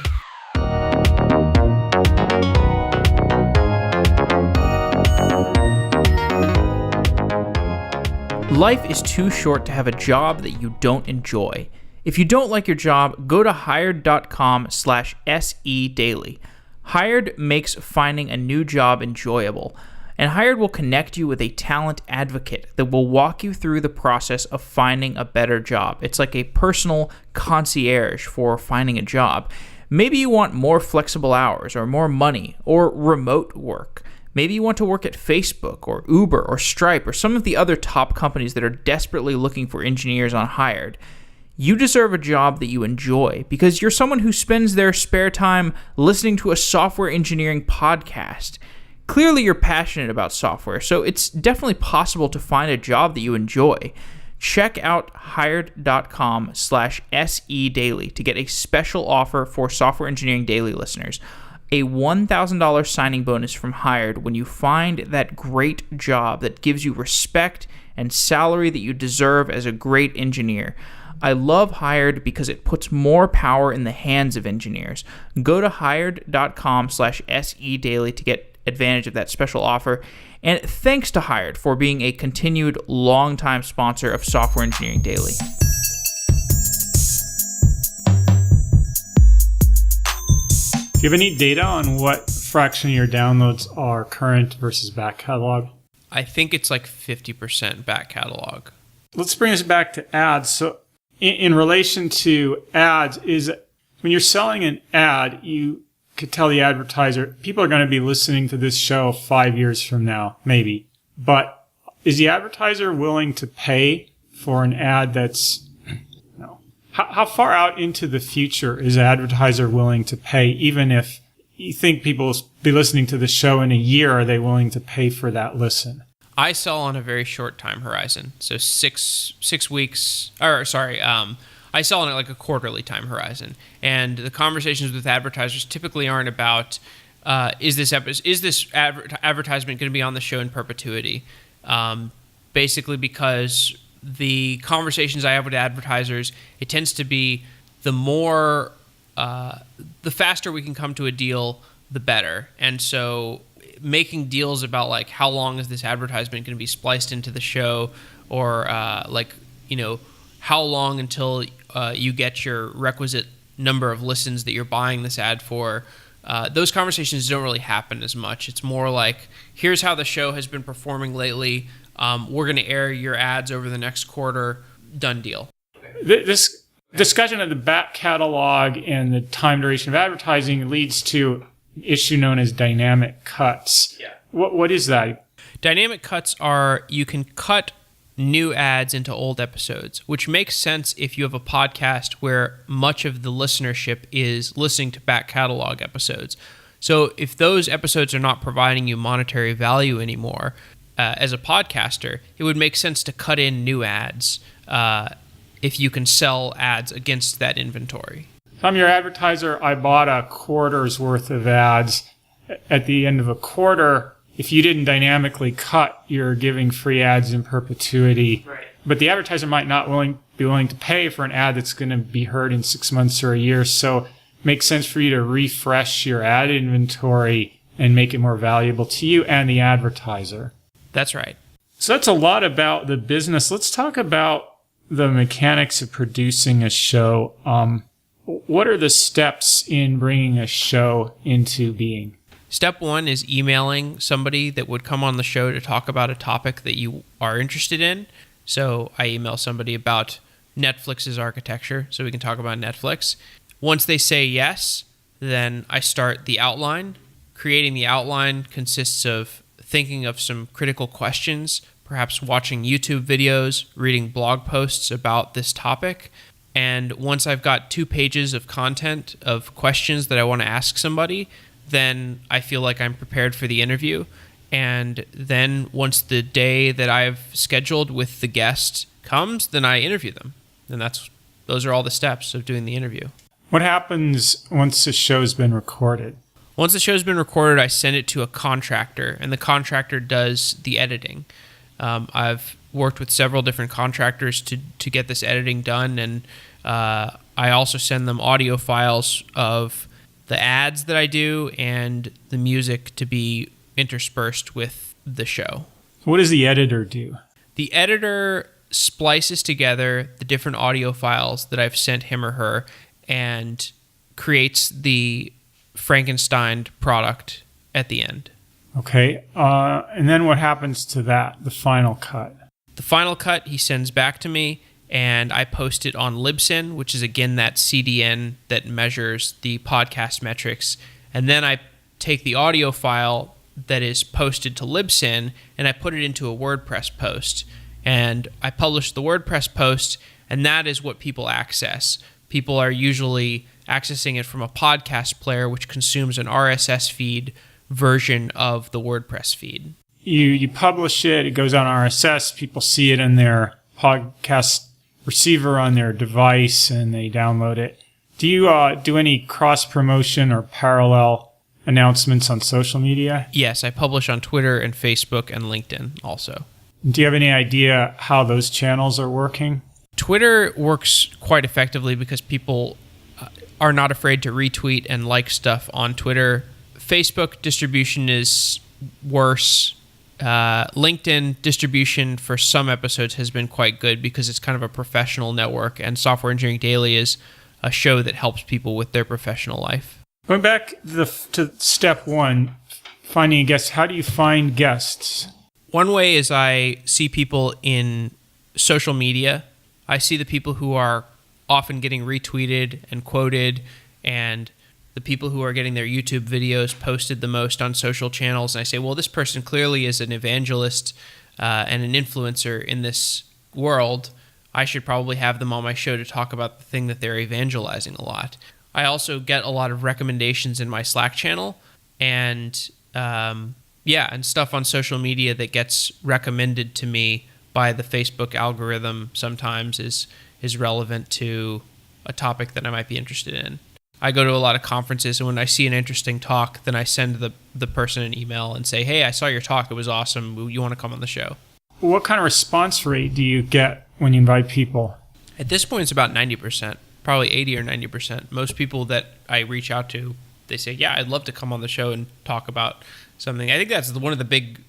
Life is too short to have a job that you don't enjoy. If you don't like your job, go to hired.com/SEDaily. Hired makes finding a new job enjoyable, and Hired will connect you with a talent advocate that will walk you through the process of finding a better job. It's like a personal concierge for finding a job. Maybe you want more flexible hours or more money or remote work. Maybe you want to work at Facebook or Uber or Stripe or some of the other top companies that are desperately looking for engineers on Hired. You deserve a job that you enjoy because you're someone who spends their spare time listening to a software engineering podcast. Clearly, you're passionate about software, so it's definitely possible to find a job that you enjoy. Check out hired.com/SEDaily to get a special offer for Software Engineering Daily listeners. A $1,000 signing bonus from Hired when you find that great job that gives you respect and salary that you deserve as a great engineer. I love Hired because it puts more power in the hands of engineers. Go to hired.com/SEDaily to get advantage of that special offer. And thanks to Hired for being a continued longtime sponsor of Software Engineering Daily. Do you have any data on what fraction of your downloads are current versus back catalog? I think it's like 50% back catalog. Let's bring us back to ads. So in relation to ads, is when you're selling an ad, you could tell the advertiser, people are going to be listening to this show 5 years from now, maybe. But is the advertiser willing to pay for an ad that's, how far out into the future is an advertiser willing to pay, even if you think people will be listening to the show in a year, are they willing to pay for that listen? I sell on a very short time horizon, so 6 weeks. I sell on like a quarterly time horizon, and the conversations with advertisers typically aren't about is this advertisement going to be on the show in perpetuity? Basically, because the conversations I have with advertisers, it tends to be the faster we can come to a deal, the better, and so making deals about like how long is this advertisement going to be spliced into the show, or how long until you get your requisite number of listens that you're buying this ad for. Those conversations don't really happen as much. It's more like, here's how the show has been performing lately. We're going to air your ads over the next quarter. Done deal. This discussion of the back catalog and the time duration of advertising leads to an issue known as dynamic cuts. Yeah. What is that? Dynamic cuts are, you can cut new ads into old episodes, which makes sense if you have a podcast where much of the listenership is listening to back catalog episodes. So if those episodes are not providing you monetary value anymore, as a podcaster, it would make sense to cut in new ads if you can sell ads against that inventory. If I'm your advertiser, I bought a quarter's worth of ads. At the end of a quarter, if you didn't dynamically cut, you're giving free ads in perpetuity. Right. But the advertiser might not be willing to pay for an ad that's going to be heard in 6 months or a year. So it makes sense for you to refresh your ad inventory and make it more valuable to you and the advertiser. That's right. So that's a lot about the business. Let's talk about the mechanics of producing a show. What are the steps in bringing a show into being? Step one is emailing somebody that would come on the show to talk about a topic that you are interested in. So I email somebody about Netflix's architecture so we can talk about Netflix. Once they say yes, then I start the outline. Creating the outline consists of thinking of some critical questions, perhaps watching YouTube videos, reading blog posts about this topic. And once I've got 2 pages of content of questions that I want to ask somebody, then I feel like I'm prepared for the interview. And then once the day that I've scheduled with the guest comes, then I interview them. And those are all the steps of doing the interview. What happens once the show's been recorded? Once the show's been recorded, I send it to a contractor, and the contractor does the editing. I've worked with several different contractors to get this editing done, and I also send them audio files of the ads that I do and the music to be interspersed with the show. What does the editor do? The editor splices together the different audio files that I've sent him or her and creates the Frankenstein product at the end. Okay. And then what happens to that, the final cut? The final cut he sends back to me, and I post it on Libsyn, which is, again, that CDN that measures the podcast metrics. And then I take the audio file that is posted to Libsyn, and I put it into a WordPress post. And I publish the WordPress post, and that is what people access. People are usually accessing it from a podcast player, which consumes an RSS feed version of the WordPress feed. You publish it, it goes on RSS, people see it in their podcast receiver on their device, and they download it. Do you do any cross-promotion or parallel announcements on social media? Yes, I publish on Twitter and Facebook and LinkedIn also. Do you have any idea how those channels are working? Twitter works quite effectively because people are not afraid to retweet and like stuff on Twitter. Facebook distribution is worse. LinkedIn distribution for some episodes has been quite good because it's kind of a professional network, and Software Engineering Daily is a show that helps people with their professional life. Going back to step one, finding a guest, how do you find guests? One way is I see people in social media. I see the people who are often getting retweeted and quoted, and the people who are getting their YouTube videos posted the most on social channels. And I say, well, this person clearly is an evangelist and an influencer in this world. I should probably have them on my show to talk about the thing that they're evangelizing a lot. I also get a lot of recommendations in my Slack channel, and and stuff on social media that gets recommended to me by the Facebook algorithm sometimes is relevant to a topic that I might be interested in. I go to a lot of conferences, and when I see an interesting talk, then I send the person an email and say, hey, I saw your talk. It was awesome. You want to come on the show? What kind of response rate do you get when you invite people? At this point, it's about 90%, probably 80 or 90%. Most people that I reach out to, they say, yeah, I'd love to come on the show and talk about something. I think that's one of the big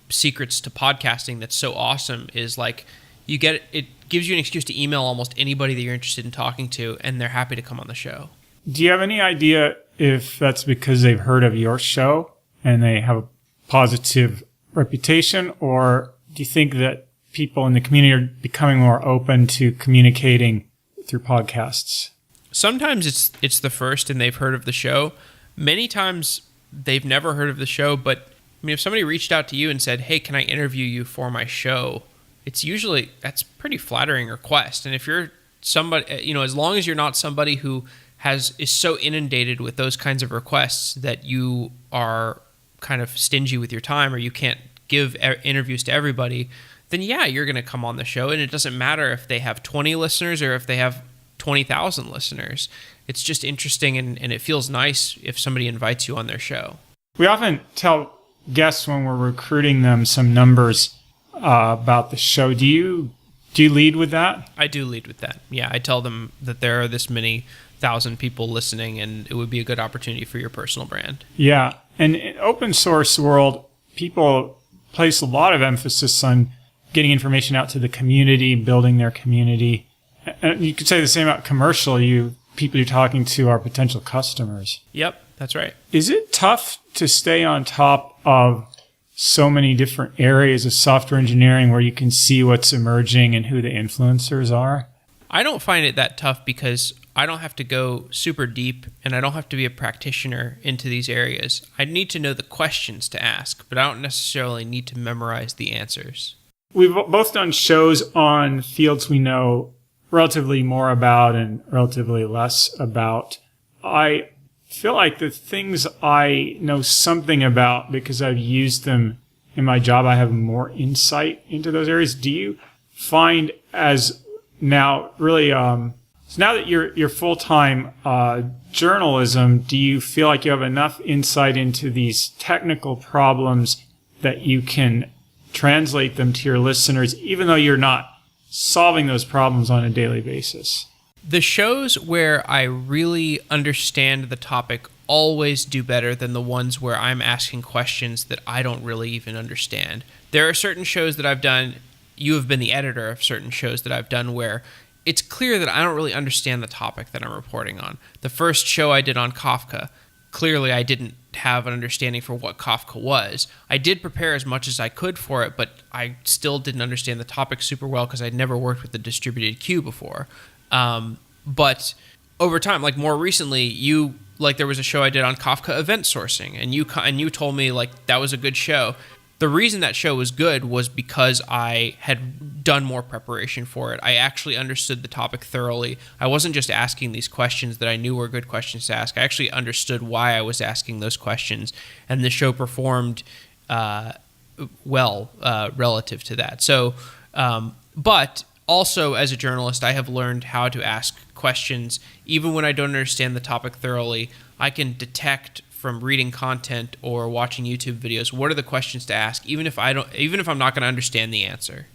secrets to podcasting that's so awesome is like it gives you an excuse to email almost anybody that you're interested in talking to, and they're happy to come on the show. Do you have any idea if that's because they've heard of your show and they have a positive reputation, or do you think that people in the community are becoming more open to communicating through podcasts? Sometimes it's the first and they've heard of the show. Many times they've never heard of the show, but I mean, if somebody reached out to you and said, hey, can I interview you for my show? That's pretty flattering request. And if you're somebody, as long as you're not somebody who is so inundated with those kinds of requests that you are kind of stingy with your time or you can't give interviews to everybody, then yeah, you're going to come on the show. And it doesn't matter if they have 20 listeners or if they have 20,000 listeners. It's just interesting, and it feels nice if somebody invites you on their show. We often tell guests when we're recruiting them some numbers about the show. Do you lead with that? I do lead with that. Yeah, I tell them that there are this many thousand people listening, and it would be a good opportunity for your personal brand. Yeah, and in open source world, people place a lot of emphasis on getting information out to the community, building their community. And you could say the same about commercial. People you're talking to are potential customers. Yep, that's right. Is it tough to stay on top of so many different areas of software engineering where you can see what's emerging and who the influencers are? I don't find it that tough because I don't have to go super deep and I don't have to be a practitioner into these areas. I need to know the questions to ask, but I don't necessarily need to memorize the answers. We've both done shows on fields we know relatively more about and relatively less about. I feel like the things I know something about because I've used them in my job, I have more insight into those areas. Do you find as now really, so now that you're full-time journalism, do you feel like you have enough insight into these technical problems that you can translate them to your listeners, even though you're not solving those problems on a daily basis? The shows where I really understand the topic always do better than the ones where I'm asking questions that I don't really even understand. There are certain shows that I've done, you have been the editor of certain shows that I've done where it's clear that I don't really understand the topic that I'm reporting on. The first show I did on Kafka, clearly I didn't have an understanding for what Kafka was. I did prepare as much as I could for it, but I still didn't understand the topic super well because I'd never worked with the distributed queue before. But over time, like more recently, there was a show I did on Kafka event sourcing, and you told me like that was a good show. The reason that show was good was because I had done more preparation for it. I actually understood the topic thoroughly. I wasn't just asking these questions that I knew were good questions to ask. I actually understood why I was asking those questions, and the show performed well relative to that. So, but also as a journalist, I have learned how to ask questions even when I don't understand the topic thoroughly. I can detect from reading content or watching YouTube videos what are the questions to ask, even if I'm not going to understand the answer.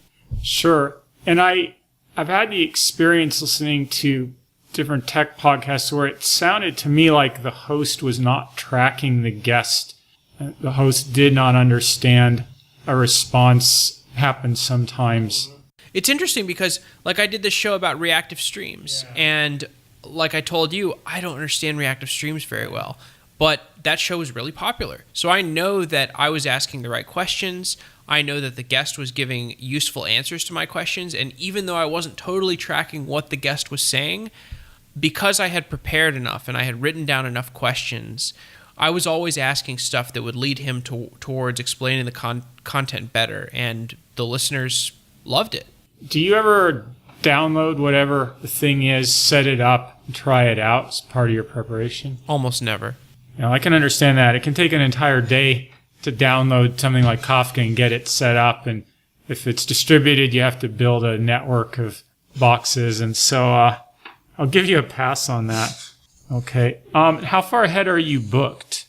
Sure. And I've had the experience listening to different tech podcasts where it sounded to me like the host was not tracking the guest. The host did not understand a response. Happens sometimes. It's interesting because like I did this show about reactive streams, and like I told you, I don't understand reactive streams very well. But that show was really popular. So I know that I was asking the right questions. I know that the guest was giving useful answers to my questions. And even though I wasn't totally tracking what the guest was saying, because I had prepared enough and I had written down enough questions, I was always asking stuff that would lead him towards explaining the content better. And the listeners loved it. Do you ever download whatever the thing is, set it up, and try it out as part of your preparation? Almost never. I can understand that. It can take an entire day to download something like Kafka and get it set up. And if it's distributed, you have to build a network of boxes. And so I'll give you a pass on that. Okay. How far ahead are you booked?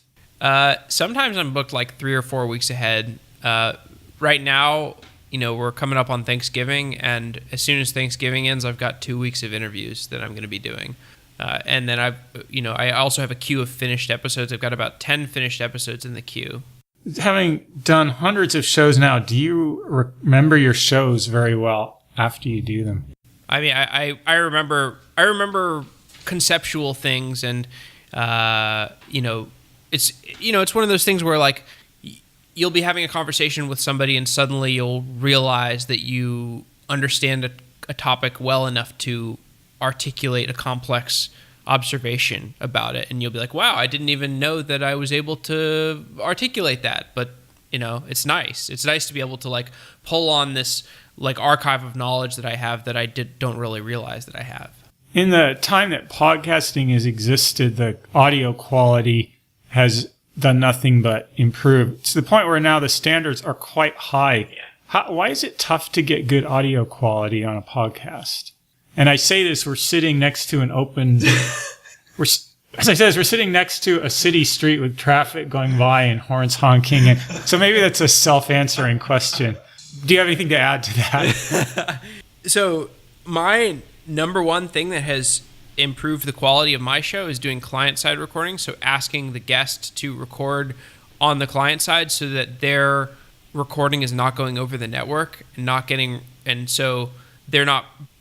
Sometimes I'm booked like 3 or 4 weeks ahead. Right now, we're coming up on Thanksgiving, and as soon as Thanksgiving ends, I've got 2 weeks of interviews that I'm going to be doing. And then I also have a queue of finished episodes. I've got about 10 finished episodes in the queue. Having done hundreds of shows now, do you remember your shows very well after you do them? I mean, I remember conceptual things, and it's one of those things where like you'll be having a conversation with somebody, and suddenly you'll realize that you understand a topic well enough to articulate a complex observation about it, and you'll be like, wow, I didn't even know that I was able to articulate that. But it's nice to be able to like pull on this like archive of knowledge that I have that I don't really realize that I have. In the time that podcasting has existed, the audio quality has done nothing but improve to the point where now the standards are quite high. Why is it tough to get good audio quality on a podcast? And I say this, we're sitting next to an open, we're sitting next to a city street with traffic going by and horns honking. And so maybe that's a self-answering question. Do you have anything to add to that? So my number one thing that has improved the quality of my show is doing client-side recording. So asking the guest to record on the client side so that their recording is not going over the network and so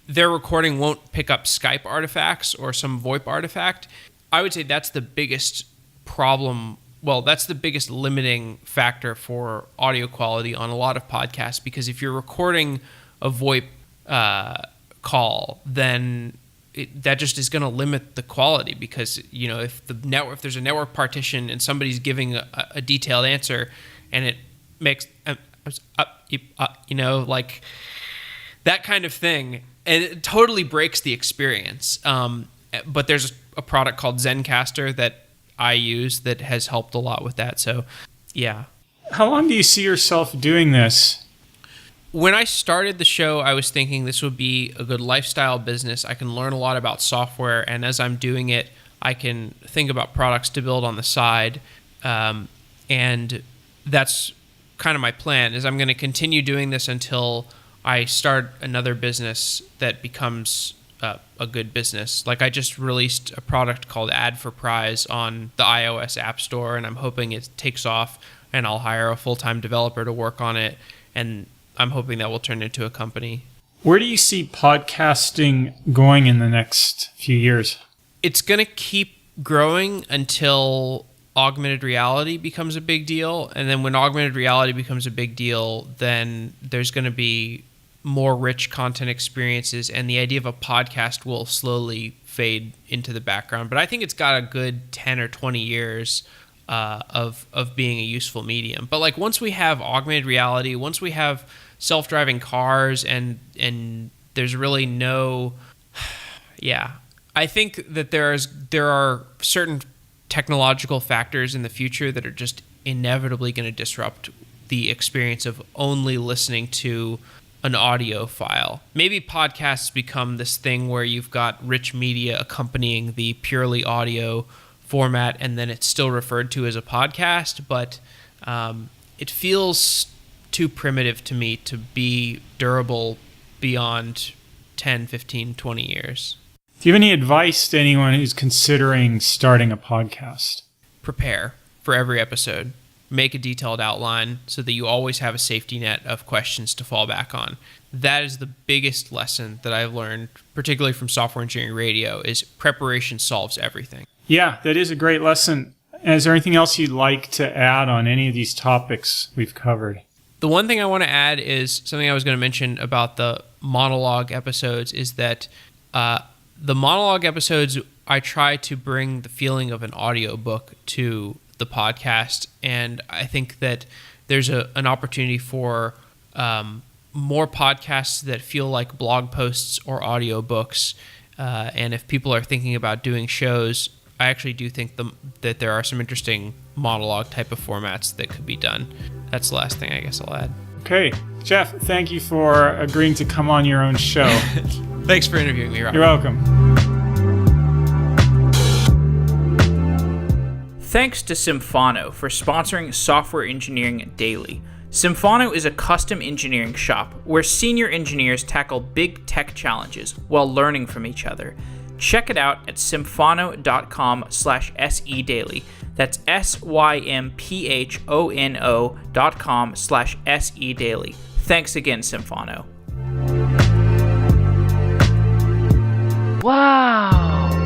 their recording won't pick up Skype artifacts or some VoIP artifact. I would say that's the biggest problem. Well, that's the biggest limiting factor for audio quality on a lot of podcasts, because if you're recording a VoIP call, then that just is going to limit the quality, because if there's a network partition and somebody's giving a detailed answer and it makes like that kind of thing, and it totally breaks the experience. But there's a product called Zencastr that I use that has helped a lot with that. So, yeah. How long do you see yourself doing this? When I started the show, I was thinking this would be a good lifestyle business. I can learn a lot about software, and as I'm doing it, I can think about products to build on the side. And that's kind of my plan, is I'm going to continue doing this until I start another business that becomes a good business. Like I just released a product called Ad for Prize on the iOS App Store, and I'm hoping it takes off, and I'll hire a full-time developer to work on it, and I'm hoping that will turn into a company. Where do you see podcasting going in the next few years? It's going to keep growing until augmented reality becomes a big deal. And then when augmented reality becomes a big deal, then there's going to be more rich content experiences, and the idea of a podcast will slowly fade into the background. But I think it's got a good 10 or 20 years of being a useful medium. But like once we have augmented reality, once we have self-driving cars, and there's really no, I think that there are certain technological factors in the future that are just inevitably going to disrupt the experience of only listening to an audio file. Maybe podcasts become this thing where you've got rich media accompanying the purely audio format, and then it's still referred to as a podcast, but it feels too primitive to me to be durable beyond 10, 15, 20 years. Do you have any advice to anyone who's considering starting a podcast? Prepare for every episode. Make a detailed outline so that you always have a safety net of questions to fall back on. That is the biggest lesson that I've learned, particularly from Software Engineering Radio, is preparation solves everything. Yeah, that is a great lesson. And is there anything else you'd like to add on any of these topics we've covered? The one thing I want to add is something I was going to mention about the Monologue episodes, is that the Monologue episodes, I try to bring the feeling of an audiobook to the podcast, and I think that there's an opportunity for more podcasts that feel like blog posts or audiobooks, and if people are thinking about doing shows, I actually do think that there are some interesting monologue type of formats that could be done. That's the last thing I guess I'll add. Okay. Jeff, thank you for agreeing to come on your own show. Thanks for interviewing me, Robert. You're welcome. Thanks to Symfano for sponsoring Software Engineering Daily. Symfano is a custom engineering shop where senior engineers tackle big tech challenges while learning from each other. Check it out at symphano.com/sedaily. That's symphono.com/sedaily. Thanks again, Symfano. Wow!